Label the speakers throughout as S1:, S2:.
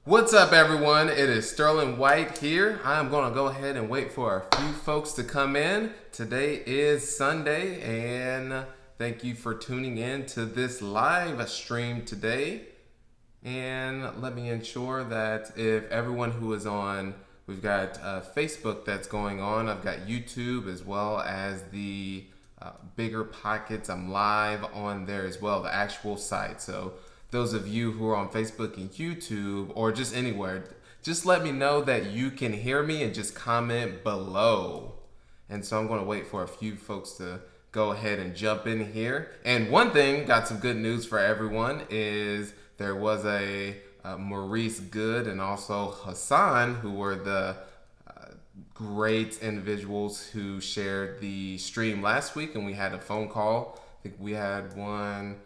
S1: What's up, everyone? It is Sterling White here. I'm going to go ahead and wait for a few folks to come in. Today is Sunday, and thank you for tuning in to this live stream today. And let me ensure that if everyone who is on, we've got Facebook that's going on, I've got YouTube as well as the BiggerPockets. I'm live on there as well, the actual site. So those of you who are on Facebook and YouTube or just anywhere, just let me know that you can hear me and just comment below. And so I'm going to wait for a few folks to go ahead and jump in here. And one thing, got some good news for everyone, is there was a Maurice Good and also Hassan, who were the great individuals who shared the stream last week, and we had a phone call. I think we had one,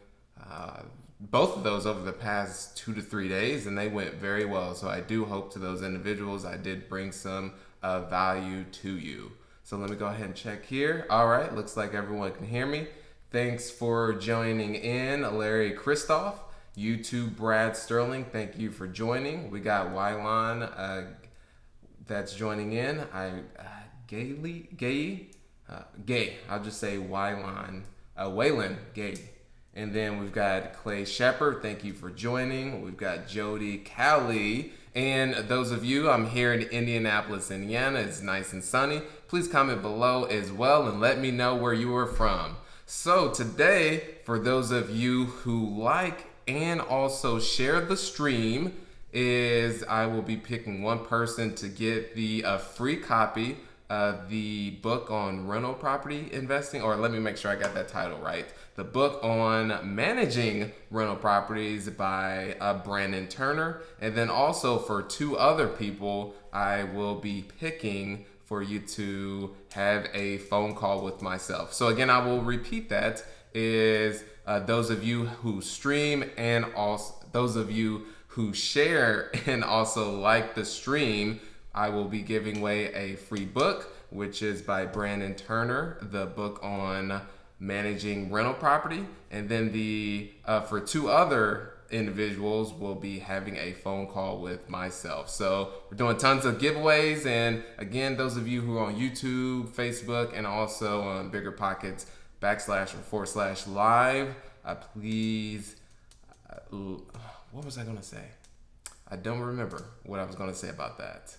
S1: both of those over the past 2 to 3 days, and they went very well. So I do hope to those individuals I did bring some value to you. So let me go ahead and check here. All right, looks like everyone can hear me. Thanks for joining in, Larry Christoph. YouTube Brad Sterling, thank you for joining. We got Wylan that's joining in. Gay. I'll just say Wylan. Waylon Gay. And then we've got Clay Shepard. Thank you for joining. We've got Jody Cowley. And those of you, I'm here in Indianapolis, Indiana. It's nice and sunny. Please comment below as well and let me know where you are from. So today, for those of you who like and also share the stream, is I will be picking one person to get the free copy of the book on rental property investing, or let me make sure I got that title right. The book on managing rental properties by Brandon Turner. And then also for 2 other people, I will be picking for you to have a phone call with myself. So again, I will repeat that, is those of you who stream and also those of you who share and also like the stream, I will be giving away a free book, which is by Brandon Turner, the book on managing rental property. And then the for 2 other individuals, will be having a phone call with myself. So we're doing tons of giveaways. And again, those of you who are on YouTube, Facebook, and also on BiggerPockets //live, please, what was I going to say? I don't remember what I was going to say about that.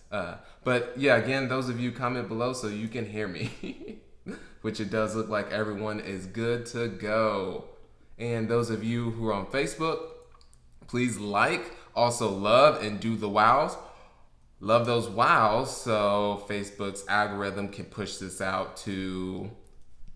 S1: But yeah, again, those of you comment below so you can hear me, which it does look like everyone is good to go. And those of you who are on Facebook, please like, also love, and do the wows. Love those wows so Facebook's algorithm can push this out to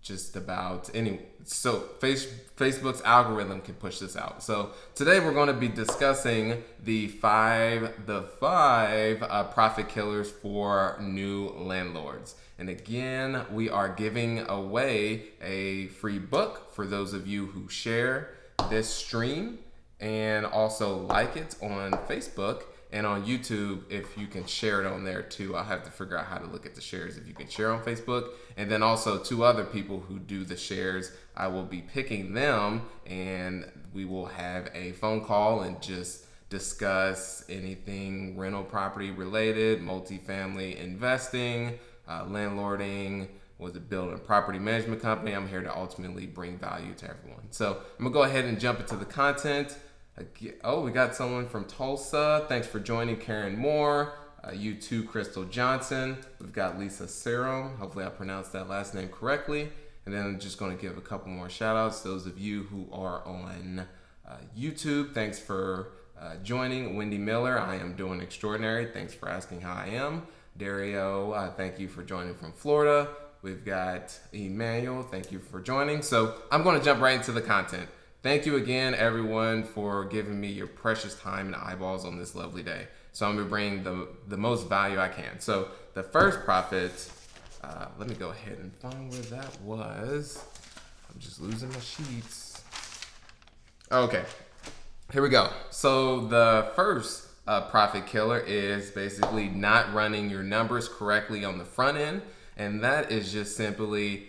S1: just about any. So Facebook's algorithm can push this out. So today we're going to be discussing the five profit killers for new landlords. And again, we are giving away a free book for those of you who share this stream and also like it on Facebook. And on YouTube, if you can share it on there too. I'll have to figure out how to look at the shares if you can share on Facebook. And then also 2 other people who do the shares, I will be picking them, and we will have a phone call and just discuss anything rental property related, multifamily investing, landlording, was it building a property management company. I'm here to ultimately bring value to everyone. So I'm gonna go ahead and jump into the content. Oh, we got someone from Tulsa. Thanks for joining, Karen Moore. You too, Crystal Johnson. We've got Lisa Serum. Hopefully I pronounced that last name correctly. And then I'm just going to give a couple more shout outs. Those of you who are on YouTube, thanks for joining. Wendy Miller, I am doing extraordinary. Thanks for asking how I am. Dario, thank you for joining from Florida. We've got Emmanuel, thank you for joining. So I'm going to jump right into the content. Thank you again, everyone, for giving me your precious time and eyeballs on this lovely day. So I'm going to bring the most value I can. So the first profit, let me go ahead and find where that was. I'm just losing my sheets. Okay, here we go. So the first profit killer is basically not running your numbers correctly on the front end. And that is just simply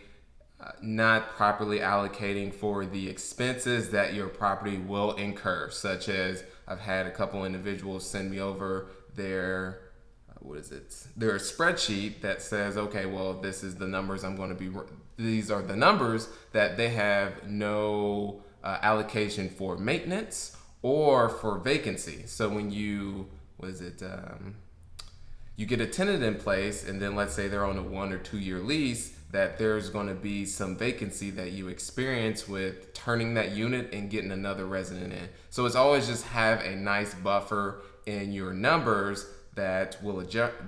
S1: not properly allocating for the expenses that your property will incur, such as I've had a couple individuals send me over their their spreadsheet that says, okay, well, this is the numbers I'm going to be, these are the numbers that they have no allocation for maintenance or for vacancy. So when you, you get a tenant in place, and then let's say they're on a 1 or 2 year lease, that there's going to be some vacancy that you experience with turning that unit and getting another resident in. So it's always just have a nice buffer in your numbers that will address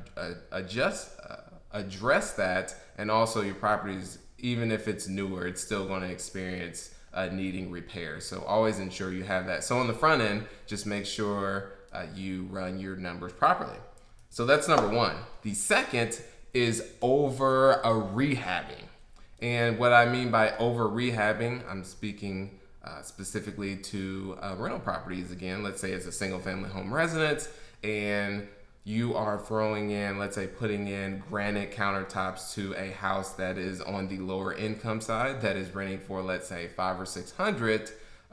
S1: that, and also your properties, even if it's newer, it's still going to experience needing repair. So always ensure you have that. So on the front end, just make sure you run your numbers properly. So that's number one. The second is over rehabbing. And what I mean by over rehabbing, I'm speaking specifically to rental properties again. Let's say it's a single family home residence and you are throwing in, let's say putting in granite countertops to a house that is on the lower income side that is renting for, let's say, $500 or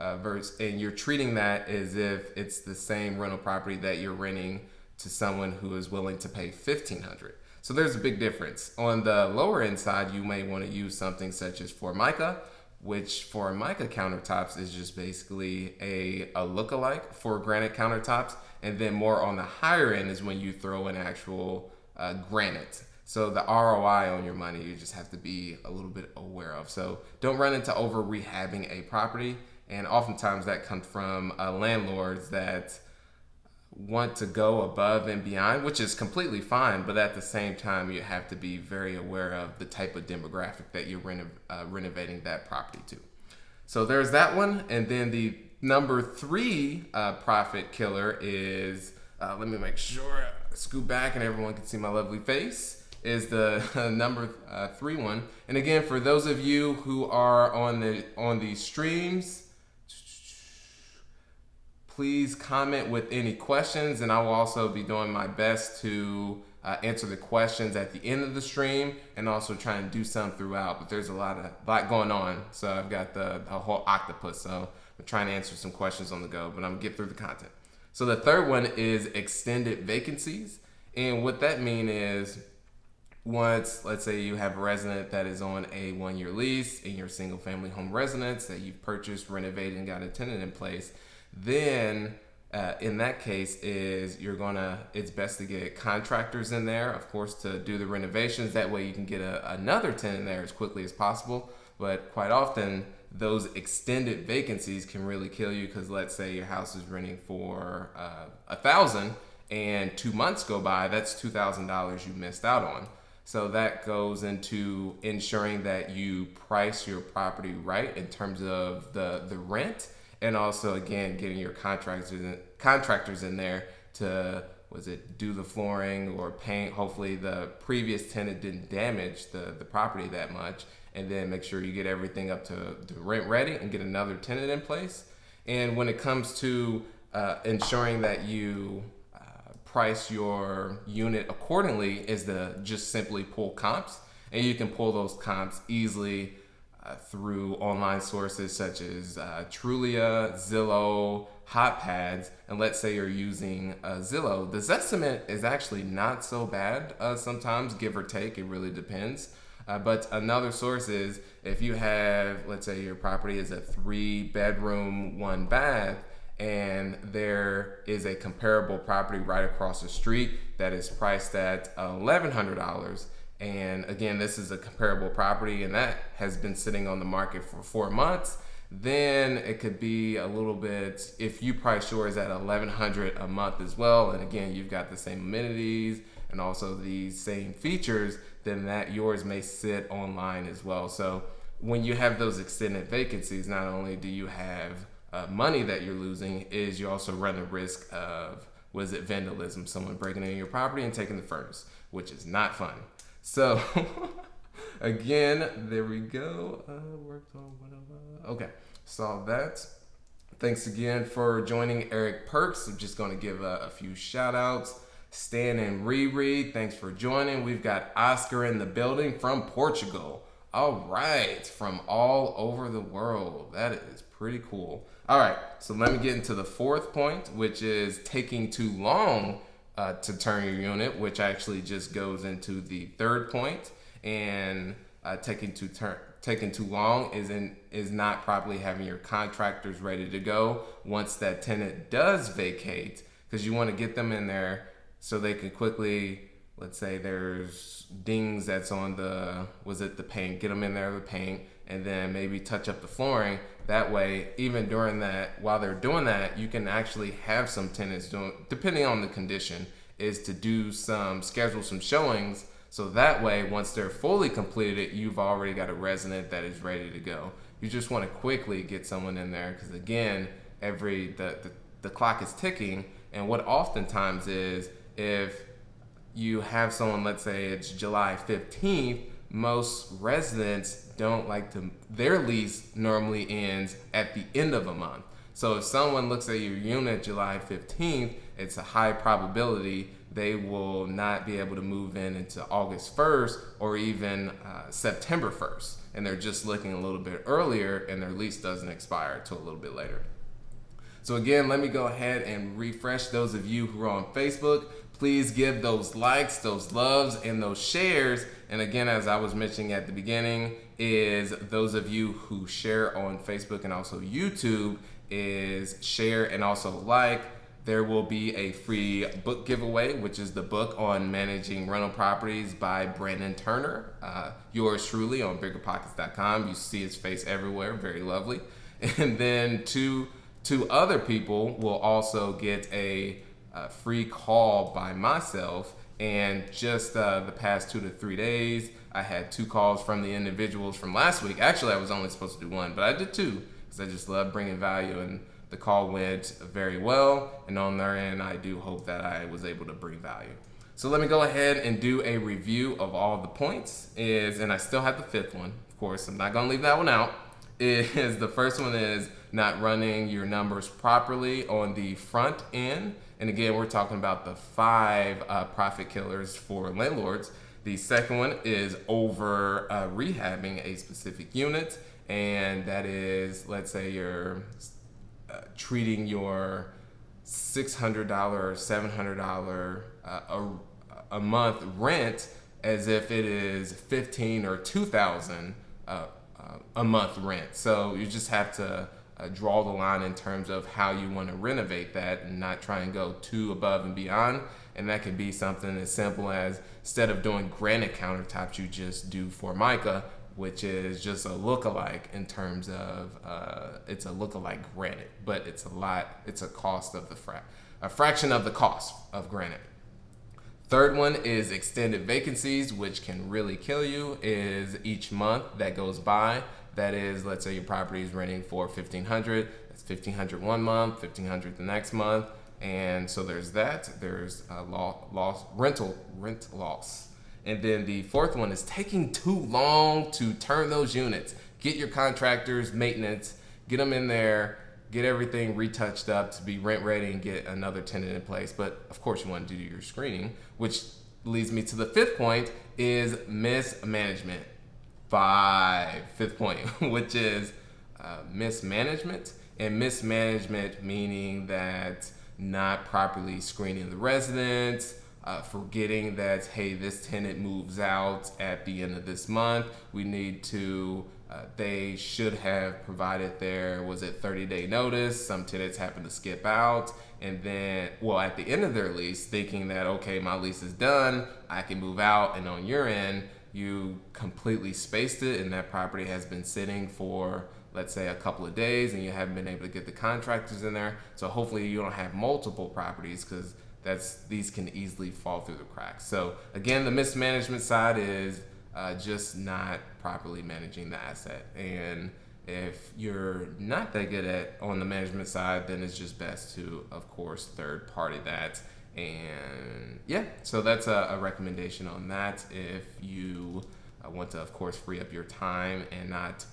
S1: $600 and you're treating that as if it's the same rental property that you're renting to someone who is willing to pay $1,500. So there's a big difference. On the lower end side, you may want to use something such as Formica, which Formica countertops is just basically a lookalike for granite countertops. And then more on the higher end is when you throw in actual granite. So the ROI on your money, you just have to be a little bit aware of. So don't run into over rehabbing a property. And oftentimes that comes from landlords that want to go above and beyond, which is completely fine. But at the same time, you have to be very aware of the type of demographic that you're renovating that property to. So there's that one. And then the number 3 profit killer is, let me make sure I scoot back and everyone can see my lovely face, is the number 3 one. And again, for those of you who are on the streams, please comment with any questions, and I will also be doing my best to answer the questions at the end of the stream, and also try and do some throughout. But there's a lot going on, so I've got the whole octopus. So I'm trying to answer some questions on the go, but I'm gonna get through the content. So the third one is extended vacancies, and what that means is, once, let's say you have a resident that is on a 1 year lease in your single family home residence that you've purchased, renovated, and got a tenant in place, then in that case it's best to get contractors in there, of course, to do the renovations. That way you can get another tenant there as quickly as possible. But quite often those extended vacancies can really kill you, because let's say your house is renting for $1,000 and 2 months go by, that's $2,000 you missed out on. So that goes into ensuring that you price your property right in terms of the rent. And also, again, getting your contractors in there to, do the flooring or paint. Hopefully the previous tenant didn't damage the property that much. And then make sure you get everything up to rent ready and get another tenant in place. And when it comes to ensuring that you price your unit accordingly, is to just simply pull comps. And you can pull those comps easily through online sources such as Trulia, Zillow, HotPads. And let's say you're using Zillow. The Zestimate is actually not so bad sometimes, give or take. It really depends. But another source is, if you have, let's say your property is a 3-bedroom, 1 bath, and there is a comparable property right across the street that is priced at $1,100. And again, this is a comparable property and that has been sitting on the market for 4 months, then it could be a little bit, if you price yours at $1,100 a month as well, and again, you've got the same amenities and also the same features, then that yours may sit online as well. So when you have those extended vacancies, not only do you have money that you're losing, is you also run the risk of, vandalism, someone breaking into your property and taking the furnace, which is not fun. So again, there we go. Worked on whatever. Okay, saw that. Thanks again for joining Eric Perks. I'm just going to give a few shout outs. Stan and Riri, thanks for joining. We've got Oscar in the building from Portugal. All right, from all over the world. That is pretty cool. All right, so let me get into the fourth point, which is taking too long to turn your unit, which actually just goes into the third point. And taking too long is not properly having your contractors ready to go once that tenant does vacate, because you want to get them in there so they can quickly, let's say there's dings that's on the paint, get them in there, the paint, and then maybe touch up the flooring. That way, even during that, while they're doing that, you can actually have some tenants doing, depending on the condition, is to schedule some showings. So that way, once they're fully completed, you've already got a resident that is ready to go. You just want to quickly get someone in there, because again, the clock is ticking. And what oftentimes is, if you have someone, let's say it's July 15th, most residents don't like to, their lease normally ends at the end of a month. So if someone looks at your unit July 15th, it's a high probability they will not be able to move in into August 1st or even September 1st. And they're just looking a little bit earlier, and their lease doesn't expire until a little bit later. So again, let me go ahead and refresh those of you who are on Facebook. Please give those likes, those loves, and those shares. And again, as I was mentioning at the beginning, is those of you who share on Facebook and also YouTube, is share and also like. There will be a free book giveaway, which is the book on managing rental properties by Brandon Turner. Yours truly on BiggerPockets.com. You see his face everywhere, very lovely. And then two other people will also get a free call by myself. And just the past 2 to 3 days, I had 2 calls from the individuals from last week. Actually, I was only supposed to do 1, but I did 2 because I just love bringing value, and the call went very well. And on their end, I do hope that I was able to bring value. So let me go ahead and do a review of all the points. And I still have the 5th one. Of course, I'm not going to leave that one out. The first one is not running your numbers properly on the front end. And again, we're talking about the 5 profit killers for landlords. The second one is over rehabbing a specific unit. And that is, let's say you're treating your $600 or $700 a month rent as if it is $15,000 or $2,000 a month rent. So you just have to draw the line in terms of how you want to renovate that and not try and go too above and beyond. And that could be something as simple as, instead of doing granite countertops, you just do Formica, which is just a lookalike in terms of it's a lookalike granite, but it's a cost of a fraction of the cost of granite. Third one is extended vacancies, which can really kill you. Is each month that goes by, that is, let's say your property is renting for $1,500, that's $1,500 one month, $1,500 the next month, and so there's that. There's rent loss. And then the fourth one is taking too long to turn those units. Get your contractors, maintenance, get them in there, get everything retouched up to be rent ready and get another tenant in place. But of course you want to do your screening, which leads me to the 5th point, is mismanagement. 5th point, which is mismanagement. And mismanagement meaning that not properly screening the residents, forgetting that, hey, this tenant moves out at the end of this month. We need to, they should have provided their, 30-day notice. Some tenants happen to skip out. And then, at the end of their lease, thinking that, okay, my lease is done, I can move out. And on your end, you completely spaced it, and that property has been sitting for, let's say, a couple of days, and you haven't been able to get the contractors in there. So hopefully you don't have multiple properties, because these can easily fall through the cracks. So again, the mismanagement side is just not properly managing the asset. And if you're not that good on the management side, then it's just best to, of course, third party that. And yeah, so that's a recommendation on that if you want to, of course, free up your time and not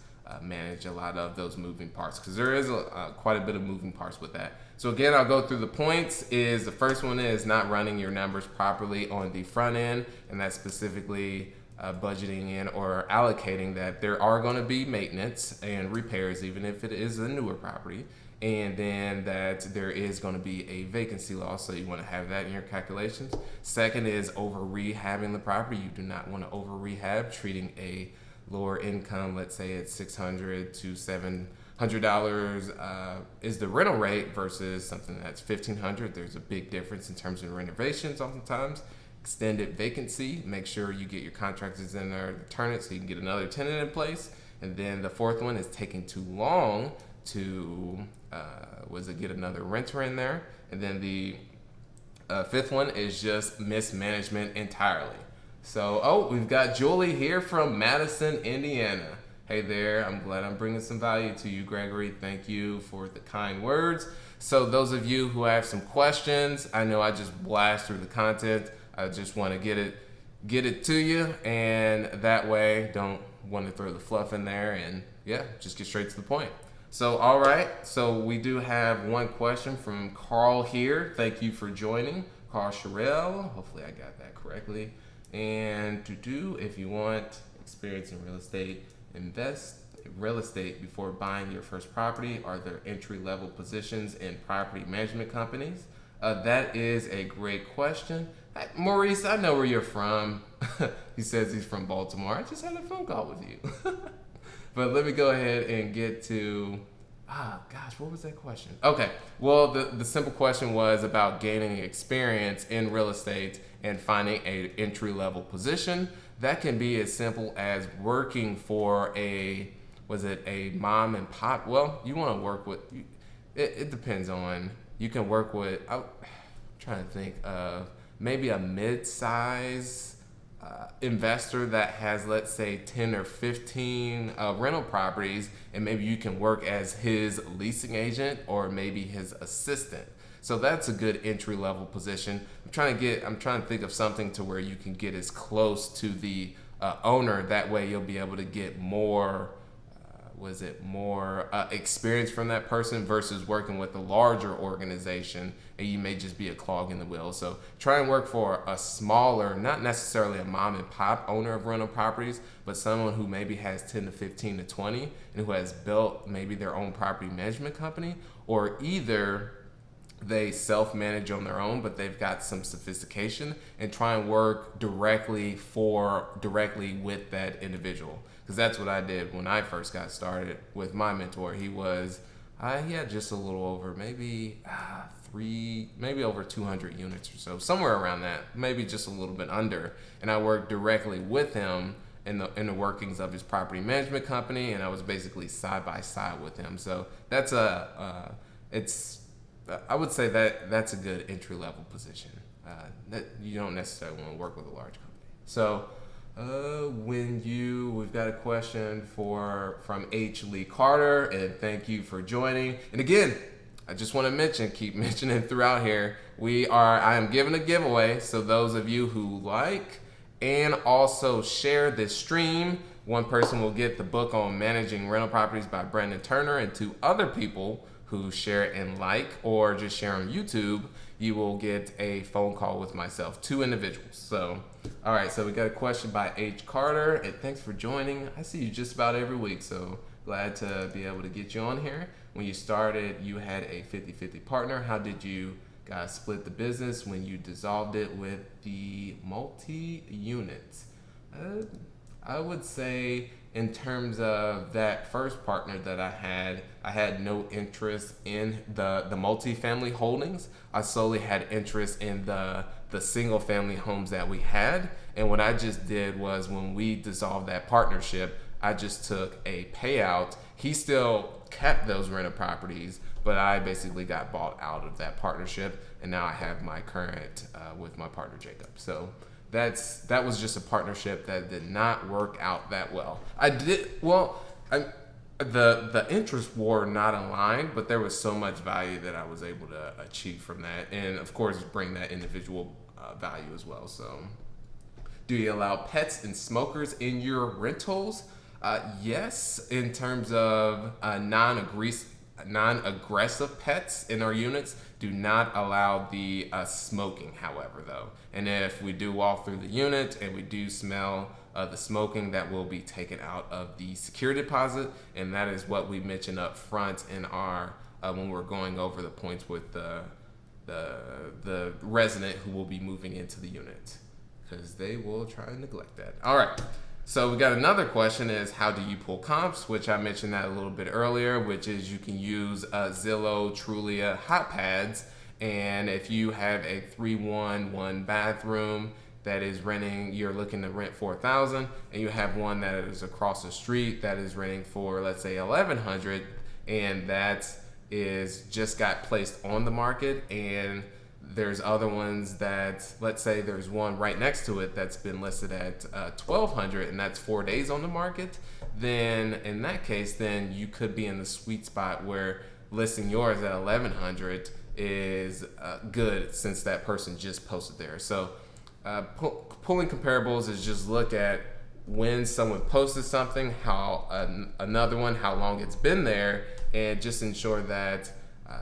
S1: manage a lot of those moving parts, because there is quite a bit of moving parts with that. So again, I'll go through the points. The first one is not running your numbers properly on the front end, and that's specifically budgeting in or allocating that there are going to be maintenance and repairs, even if it is a newer property. and then that there is going to be a vacancy loss, so you want to have that in your calculations. Second is over rehabbing the property. You do not want to over rehab, treating a lower income, let's say it's $600 to $700 is the rental rate versus something that's $1,500. There's a big difference in terms of renovations oftentimes. Extended vacancy, make sure you get your contractors in there to turn it so you can get another tenant in place. And then the fourth one is taking too long to get another renter in there. And then the fifth one is just mismanagement entirely. So, we've got Julie here from Madison, Indiana. Hey there, I'm glad I'm bringing some value to you, Gregory. Thank you for the kind words. So those of you who have some questions, I know I just blast through the content. I just want to get it to you, and that way don't want to throw the fluff in there, and yeah, just get straight to the point. So, all right, so we do have one question from Carl here. Thank you for joining, Carl Sherrill. Hopefully I got that correctly. And if you want experience in real estate, invest in real estate before buying your first property. Are there entry-level positions in property management companies? That is a great question. Maurice, I know where you're from. He says he's from Baltimore. I just had a phone call with you. But let me go ahead and get to, what was that question? Okay, well, the simple question was about gaining experience in real estate and finding an entry-level position. That can be as simple as working for a mom and pop? Well, you want to work with, it depends on, you can work with, I'm trying to think of maybe a mid-size investor that has, let's say, 10 or 15 rental properties, and maybe you can work as his leasing agent or maybe his assistant. So that's a good entry level position. I'm trying to think of something to where you can get as close to the owner. That way you'll be able to get more experience from that person versus working with a larger organization, and you may just be a clog in the wheel. So try and work for a smaller, not necessarily a mom and pop owner of rental properties, but someone who maybe has 10 to 15 to 20 and who has built maybe their own property management company, or either they self-manage on their own, but they've got some sophistication, and try and work directly with that individual. Because that's what I did when I first got started with my mentor. He had just a little over maybe over 200 units or so, somewhere around that, maybe just a little bit under. And I worked directly with him in the workings of his property management company, and I was basically side by side with him. So that's I would say that's a good entry level position. That you don't necessarily want to work with a large company. So we've got a question from H. Lee Carter, and thank you for joining. And again, I just want to keep mentioning throughout here, I am giving a giveaway. So those of you who like and also share this stream, one person will get the book on managing rental properties by Brandon Turner, and 2 other people who share and like or just share on YouTube, you will get a phone call with myself, 2 individuals. So, all right, so we got a question by H. Carter, and thanks for joining. I see you just about every week, so glad to be able to get you on here. When you started, you had a 50-50 partner. How did you guys split the business when you dissolved it with the multi-units? I would say in terms of that first partner that I had no interest in the multifamily holdings. I solely had interest in the single family homes that we had. And what I just did was, when we dissolved that partnership, I just took a payout. He still kept those rental properties, but I basically got bought out of that partnership, and now I have my current with my partner Jacob. So that was just a partnership that did not work out that well. The interests were not aligned, but there was so much value that I was able to achieve from that, and of course bring that individual value as well. So, do you allow pets and smokers in your rentals? Yes, in terms of non-aggressive pets in our units. Do not allow the smoking, however, though. And if we do walk through the unit and we do smell the smoking, that will be taken out of the security deposit, and that is what we mentioned up front in our when we're going over the points with the resident who will be moving into the unit, because they will try and neglect that. All right. So we got another question is, how do you pull comps? Which I mentioned that a little bit earlier, which is you can use Zillow, Trulia, HotPads. And if you have a 3-1 bathroom that is renting, you're looking to rent $4,000, and you have one that is across the street that is renting for, let's say, $1,100, and that is just got placed on the market, and there's other ones that, let's say there's one right next to it that's been listed at $1,200, and that's 4 days on the market, then in that case, then you could be in the sweet spot where listing yours at $1,100 is good, since that person just posted there. So pulling comparables is just look at when someone posted something, how another one, how long it's been there, and just ensure that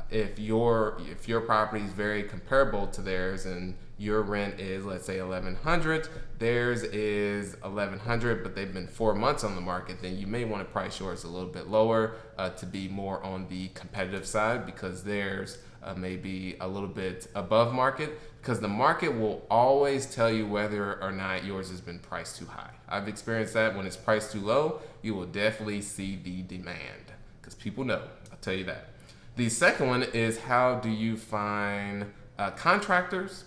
S1: if your property is very comparable to theirs and your rent is, let's say, $1,100, theirs is $1,100, but they've been 4 months on the market, then you may want to price yours a little bit lower to be more on the competitive side, because theirs may be a little bit above market, because the market will always tell you whether or not yours has been priced too high. I've experienced that. When it's priced too low, you will definitely see the demand, because people know. I'll tell you that. The second one is, how do you find contractors?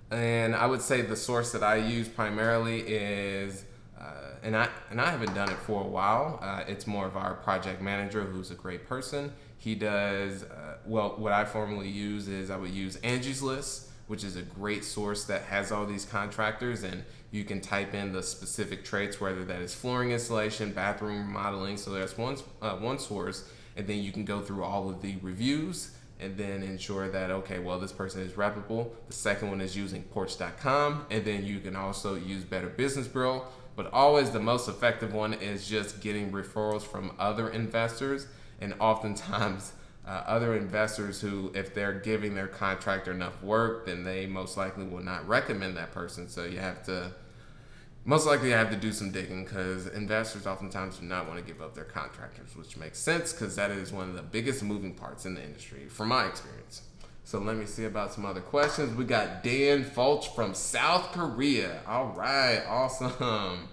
S1: And I would say the source that I use primarily is, and I haven't done it for a while. It's more of our project manager, who's a great person. He does, what I formerly use is, I would use Angie's List, which is a great source that has all these contractors, and you can type in the specific traits, whether that is flooring installation, bathroom remodeling. So there's one source, and then you can go through all of the reviews and then ensure that, okay, well, this person is reputable. The second one is using porch.com, and then you can also use Better Business Bureau. But always the most effective one is just getting referrals from other investors, and oftentimes other investors who, if they're giving their contractor enough work, then they most likely will not recommend that person. So you have to, most likely have to do some digging, because investors oftentimes do not want to give up their contractors, which makes sense, because that is one of the biggest moving parts in the industry, from my experience. So let me see about some other questions. We got Dan Fulch from South Korea. All right, awesome.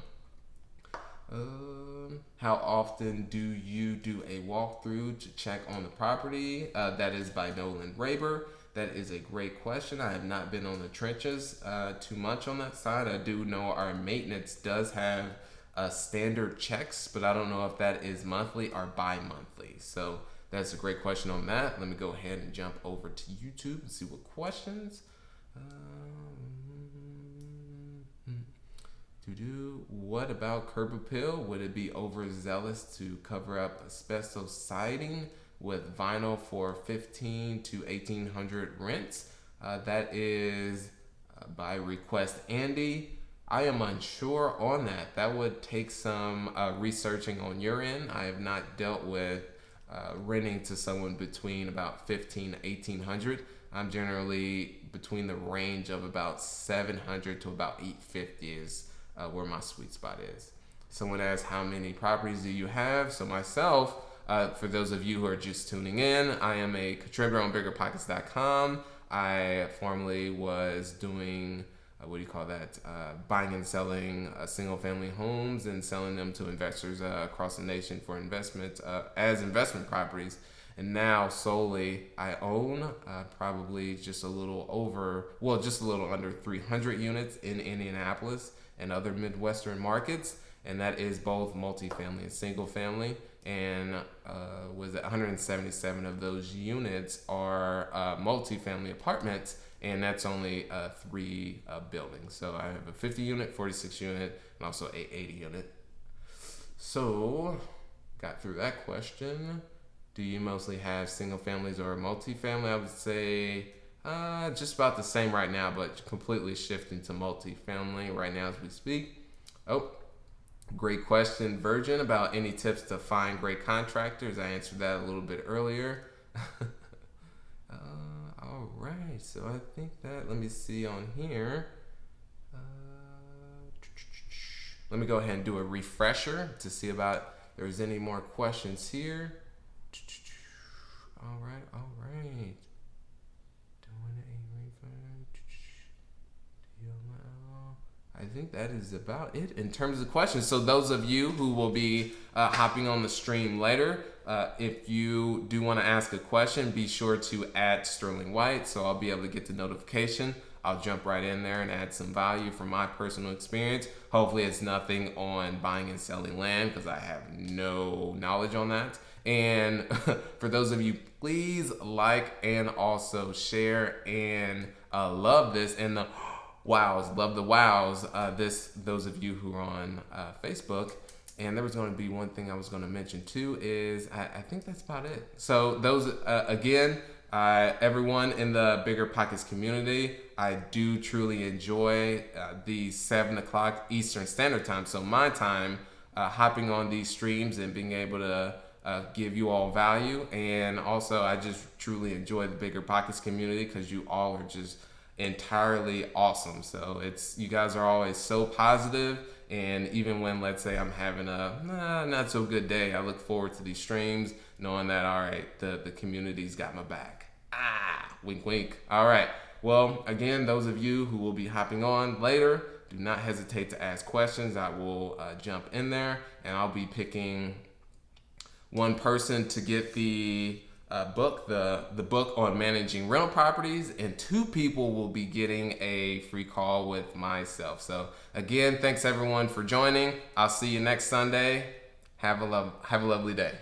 S1: How often do you do a walkthrough to check on the property? That is by Nolan Raber. That is a great question. I have not been on the trenches too much on that side. I do know our maintenance does have standard checks, but I don't know if that is monthly or bi-monthly. So that's a great question on that. Let me go ahead and jump over to YouTube and see what questions. What about curb appeal? Would it be overzealous to cover up asbestos siding with vinyl for $1,500 to $1,800 rents? That is by request Andy. I am unsure on that. That would take some researching on your end. I have not dealt with renting to someone between about $1,500 to $1,800. I'm generally between the range of about $700 to about $850 is where my sweet spot is. Someone asked, how many properties do you have? So myself, for those of you who are just tuning in, I am a contributor on BiggerPockets.com. I formerly was doing, buying and selling single family homes and selling them to investors across the nation for investment, as investment properties. And now solely I own probably just a little under 300 units in Indianapolis and other Midwestern markets. And that is both multifamily and single family. And 177 of those units are multifamily apartments, and that's only 3 buildings. So I have a 50 unit, 46 unit, and also a 80 unit. So got through that question. Do you mostly have single families or multifamily? I would say just about the same right now, but completely shifting to multifamily right now as we speak. Oh, great question, Virgin, about any tips to find great contractors. I answered that a little bit earlier. All right, so I think that, let me see on here. Let me go ahead and do a refresher to see about if there's any more questions here. All right. Doing a refund. I think that is about it in terms of questions. So those of you who will be hopping on the stream later, if you do want to ask a question, be sure to add Sterling White so I'll be able to get the notification. I'll jump right in there and add some value from my personal experience. Hopefully it's nothing on buying and selling land because I have no knowledge on that. And for those of you, please like and also share and love this. And the wows, love the wows. Those of you who are on Facebook. And there was going to be one thing I was going to mention too is I think that's about it. So those again, everyone in the Bigger Pockets community, I do truly enjoy the 7 o'clock Eastern Standard Time. So my time hopping on these streams and being able to give you all value. And also I just truly enjoy the Bigger Pockets community because you all are just entirely awesome. So you guys are always so positive. And even when, let's say, I'm having a not so good day, I look forward to these streams knowing that, all right, the community's got my back. Wink, wink. All right. Well, again, those of you who will be hopping on later, do not hesitate to ask questions. I will jump in there and I'll be picking one person to get the book, the book on managing rental properties, and 2 people will be getting a free call with myself. So again, thanks everyone for joining. I'll see you next Sunday. Have a lovely day.